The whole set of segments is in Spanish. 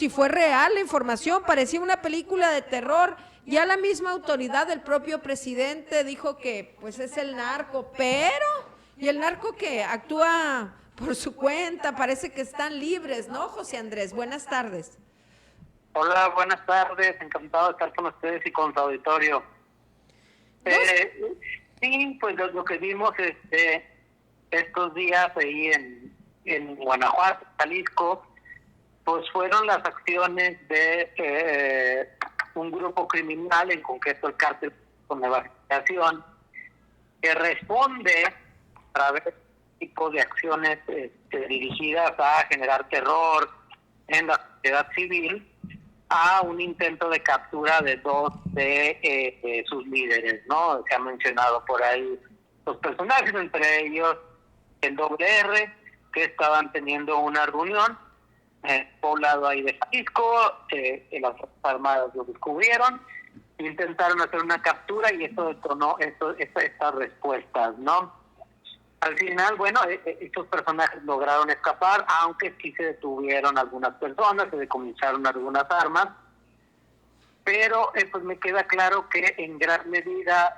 si fue real la información, parecía una película de terror. Ya la misma autoridad del propio presidente dijo que pues es el narco, pero y el narco que actúa por su cuenta, parece que están libres, ¿no, José Andrés? Buenas tardes. Hola, buenas tardes, encantado de estar con ustedes y con su auditorio. Dos. Sí, pues lo que vimos estos días ahí en Guanajuato, Jalisco, pues fueron las acciones de un grupo criminal, en concreto el cártel con Nueva Generación, que responde a través de tipo de acciones dirigidas a generar terror en la sociedad civil, a un intento de captura de dos de sus líderes, ¿no? Se ha mencionado por ahí los personajes, entre ellos el doble R, que estaban teniendo una reunión poblado ahí de Jalisco, las Fuerzas Armadas lo descubrieron, intentaron hacer una captura y eso detonó estas respuestas, ¿no? Al final, bueno, estos personajes lograron escapar, aunque sí se detuvieron algunas personas, se decomisaron algunas armas, pero pues me queda claro que en gran medida,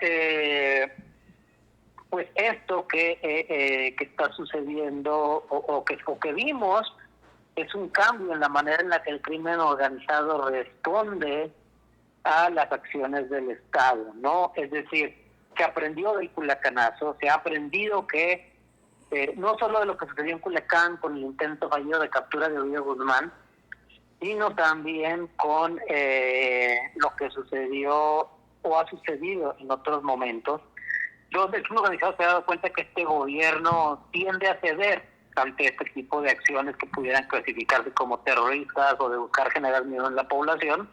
pues esto que está sucediendo o que vimos es un cambio en la manera en la que el crimen organizado responde a las acciones del Estado, ¿no? Es decir, se aprendió del Culacanazo, se ha aprendido que no solo de lo que sucedió en Culiacán con el intento fallido de captura de Ovidio Guzmán, sino también con lo que sucedió o ha sucedido en otros momentos, donde el crimen organizado se ha dado cuenta que este gobierno tiende a ceder ante este tipo de acciones que pudieran clasificarse como terroristas o de buscar generar miedo en la población.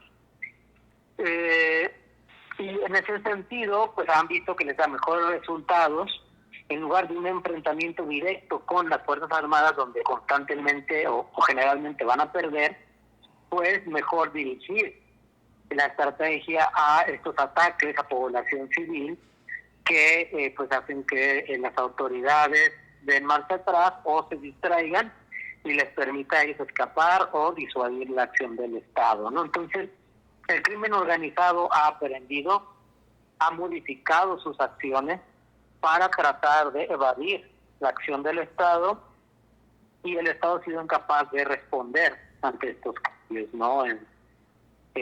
Y en ese sentido, pues han visto que les da mejores resultados en lugar de un enfrentamiento directo con las Fuerzas Armadas, donde constantemente o generalmente van a perder, pues mejor dirigir la estrategia a estos ataques a población civil que pues hacen que las autoridades den marcha atrás o se distraigan y les permita a ellos escapar o disuadir la acción del Estado, ¿no? Entonces, el crimen organizado ha aprendido, ha modificado sus acciones para tratar de evadir la acción del Estado, y el Estado ha sido incapaz de responder ante estos cambios, ¿no?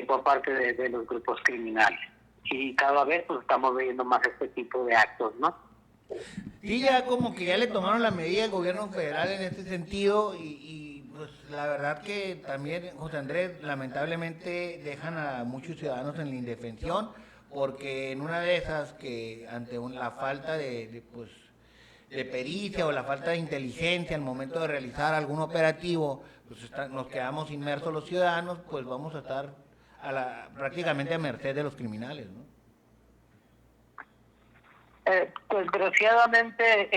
Por parte de los grupos criminales. Y cada vez pues estamos viendo más este tipo de actos, ¿no? Sí, ya como que ya le tomaron la medida al gobierno federal en este sentido pues la verdad que también, José Andrés, lamentablemente dejan a muchos ciudadanos en la indefensión, porque en una de esas que ante la falta pues, de pericia o la falta de inteligencia al momento de realizar algún operativo, pues nos quedamos inmersos los ciudadanos, pues vamos a estar prácticamente a merced de los criminales, ¿no? Desgraciadamente,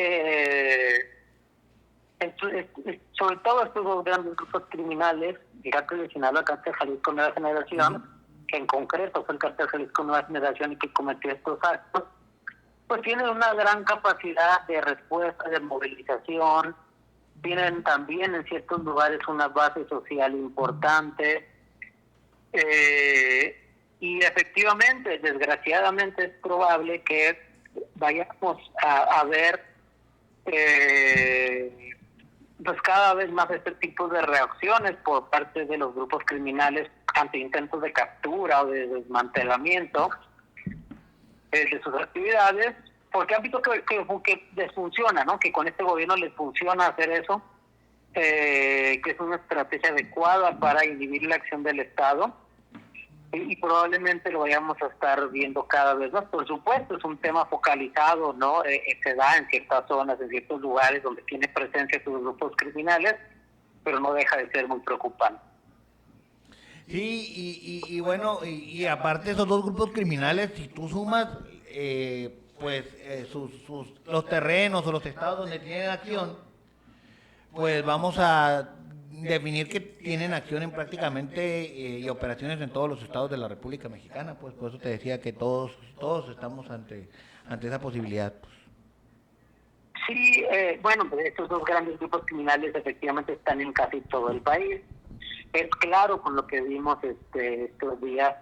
sobre todo estos dos grandes grupos criminales, el cártel de Sinaloa, el cártel Jalisco Nueva Generación, que en concreto fue el cártel Jalisco Nueva Generación y que cometió estos actos, pues tienen una gran capacidad de respuesta, de movilización, tienen también en ciertos lugares una base social importante, y efectivamente, desgraciadamente es probable que vayamos a ver pues cada vez más este tipo de reacciones por parte de los grupos criminales ante intentos de captura o de desmantelamiento de sus actividades, porque han visto que les funciona, ¿no? Que con este gobierno les funciona hacer eso, que es una estrategia adecuada para inhibir la acción del Estado, y probablemente lo vayamos a estar viendo cada vez más. Por supuesto, es un tema focalizado, ¿no? Se da en ciertas zonas, en ciertos lugares donde tiene presencia sus grupos criminales, pero no deja de ser muy preocupante. Sí, bueno, y aparte esos dos grupos criminales, si tú sumas, pues los terrenos o los estados donde tienen acción, pues vamos a definir que tienen acción en prácticamente y operaciones en todos los estados de la República Mexicana, pues por eso te decía que todos estamos ante esa posibilidad. Pues. Sí, bueno, pues estos dos grandes grupos criminales efectivamente están en casi todo el país. Es claro con lo que vimos estos días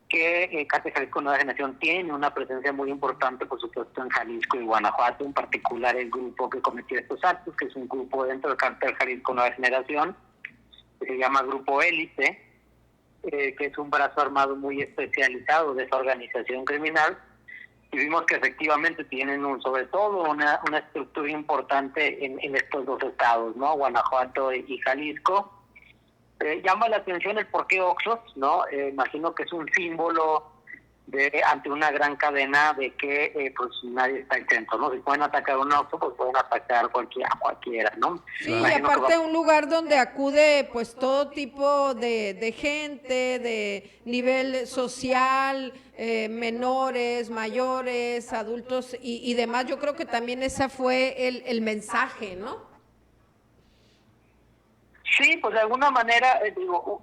que Cártel Jalisco Nueva Generación tiene una presencia muy importante, por supuesto, en Jalisco y Guanajuato, en particular el grupo que cometió estos actos, que es un grupo dentro del Cártel Jalisco Nueva Generación, que se llama Grupo Élite, que es un brazo armado muy especializado de esa organización criminal, y vimos que efectivamente tienen sobre todo una estructura importante en estos dos estados, ¿no? Guanajuato y Jalisco. Llama la atención el por qué Oxxos, ¿no? Imagino que es un símbolo ante una gran cadena de que pues nadie está exento, ¿no? Si pueden atacar un Oxxo, pues pueden atacar a cualquiera, ¿no? Sí, y aparte un lugar donde acude pues todo tipo de gente, de nivel social, menores, mayores, adultos y demás. Yo creo que también ese fue el mensaje, ¿no? Sí, pues de alguna manera,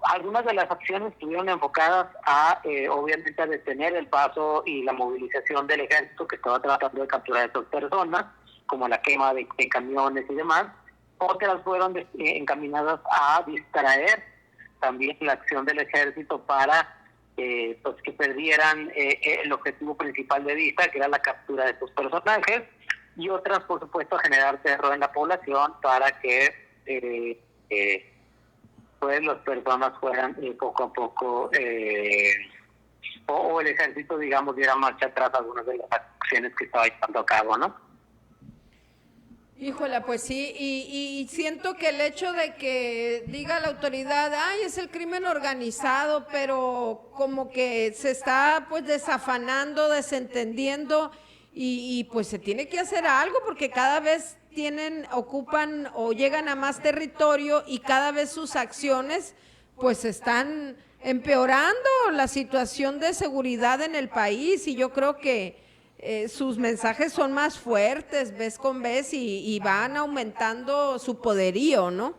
algunas de las acciones estuvieron enfocadas a, obviamente, a detener el paso y la movilización del ejército que estaba tratando de capturar a estas personas, como la quema de camiones y demás. Otras fueron encaminadas a distraer también la acción del ejército para pues que perdieran el objetivo principal de vista, que era la captura de estos personajes, y otras, por supuesto, a generar terror en la población para que pues las personas fueran poco a poco o el ejército, digamos, diera marcha atrás a algunas de las acciones que estaba llevando a cabo, ¿no? Híjola, pues sí, y siento que el hecho de que diga la autoridad, ay, es el crimen organizado, pero como que se está pues desafanando, desentendiendo y pues se tiene que hacer algo porque cada vez ocupan o llegan a más territorio y cada vez sus acciones pues están empeorando la situación de seguridad en el país y yo creo que sus mensajes son más fuertes vez con vez y van aumentando su poderío, ¿no?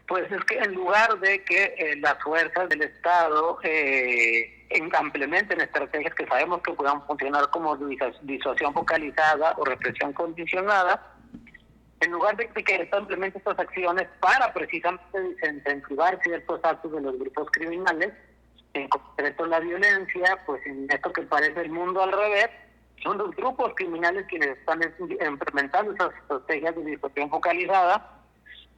Pues es que en lugar de que las fuerzas del Estado implementen estrategias que sabemos que puedan funcionar como disuasión focalizada o represión condicionada, en lugar de que implemente estas acciones para precisamente desincentivar ciertos actos de los grupos criminales, en concreto la violencia, pues en esto que parece el mundo al revés, son los grupos criminales quienes están implementando esas estrategias de disuasión focalizada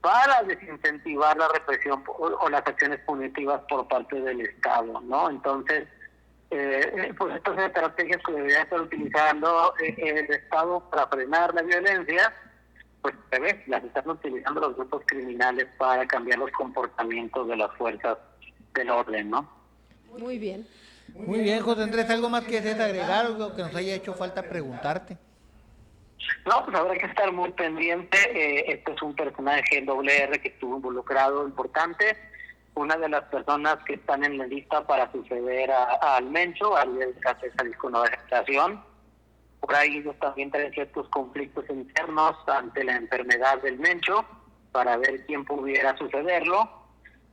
para desincentivar la represión o las acciones punitivas por parte del Estado, ¿no? Entonces, pues estas estrategias que debería estar utilizando el Estado para frenar la violencia, pues las están utilizando los grupos criminales para cambiar los comportamientos de las fuerzas del orden, ¿no? Muy bien. Muy bien, José Andrés, ¿algo más que desees agregar o algo que nos haya hecho falta preguntarte? No, pues habrá que estar muy pendiente. Este es un personaje R que estuvo involucrado importante. Una de las personas que están en la lista para suceder al Mencho, al líder del Cártel Jalisco Nueva Generación. Por ahí ellos también traen ciertos conflictos internos ante la enfermedad del Mencho, para ver quién pudiera sucederlo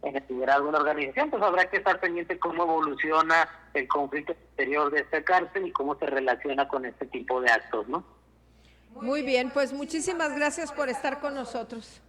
en el liderazgo de la organización. Pues habrá que estar pendiente cómo evoluciona el conflicto exterior de este cártel y cómo se relaciona con este tipo de actos, ¿no? Muy bien, pues muchísimas gracias por estar con nosotros.